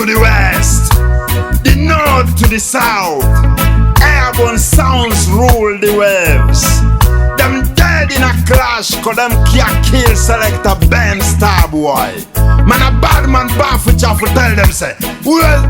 the west, the north to the south. Airborne sounds rule the waves. Them dead in a clash, cause them can't kill selector Ben Starboy. Man a bad man Baffu Chaffu tell them say, well,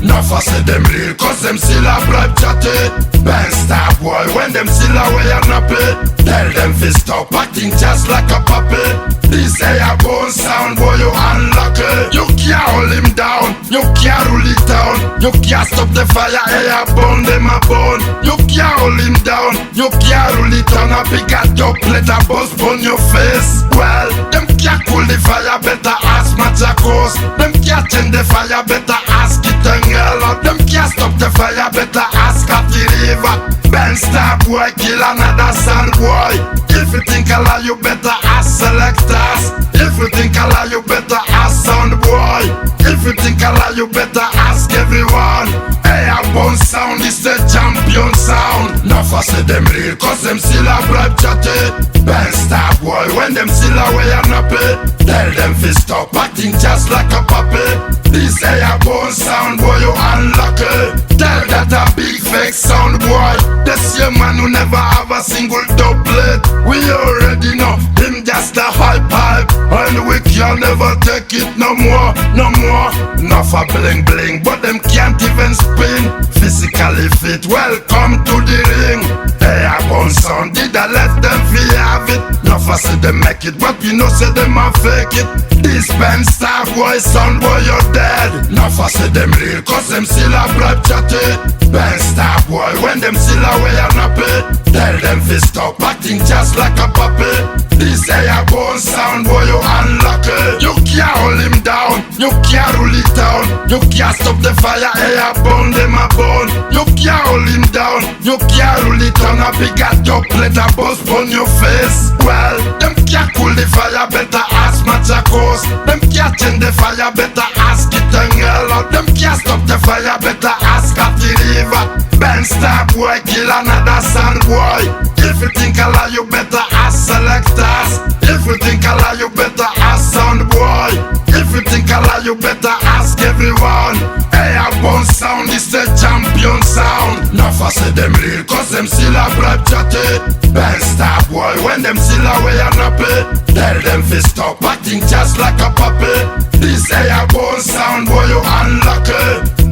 Naffa say them real, cause them still a bribe chatty. Ben Starboy, when them still away and nappy, tell them fi stop acting just like a puppy. This Airborne Sound, boy, you unlucky. You can't hold him down, you can't rule it down. You can't stop the fire, Airborne, them a bone. You can't hold him down, you can't rule it down. A big a Dubplate a bust on your face. Well, them can't cool the fire, better ask Machakos. Them can't change the fire, better ask Kitengela. Them can't stop the fire, better ask Catty River. Ben Starboy kill another sound boy. If you think I lie, you better ask selectors. If you think I lie, you better ask sound boy. If you think I lie, you better ask everyone. Airborne Sound is the champion sound. Naffa say them real, cause them still a bribe chatty. Ben Starboy, when them still away and nappy, tell them fi stop acting just like a puppy. This Airborne Sound, boy, you unlucky. Tell that a big fake sound boy, the same man who never have a single Dubplate. We already know him just a hype, and we can never take it no more, no more. Naffa bling bling, but them can't even spin. Physically fit, welcome to the ring. Airborne Sound, did I let them feel have it? Naffa say they make it, but we know say them a fake it. This Ben Starboy sound boy, you're dead. Naffa say them real, cause them still a bribe chatty. Ben Starboy, when them still away and nappy, tell them fi stop acting just like a puppy. This Airborne Sound, boy, you unlucky. You can't hold him down, you can't rule it down. You can't stop the fire, Airborne, them a bone. You can't hold him down, you can't rule it down. A big a Dubplate a bust on your face. Well, them can't cool the fire, better ask Machakos. Them can't change the fire, better ask Kitengela. Them can't stop the fire, better ask Catty River. Ben Starboy kill another sound boy. If you think I lie, you better ask selectors. If you think I lie, you better ask sound boy. If you think I lie, you better ask everyone. Airborne Sound is the champion sound. Naffa say them real, cause them still a bribe chatty. Ben Starboy, when them still away and nappy, tell them fi stop acting just like a puppy. This Airborne Sound, boy, you unlucky.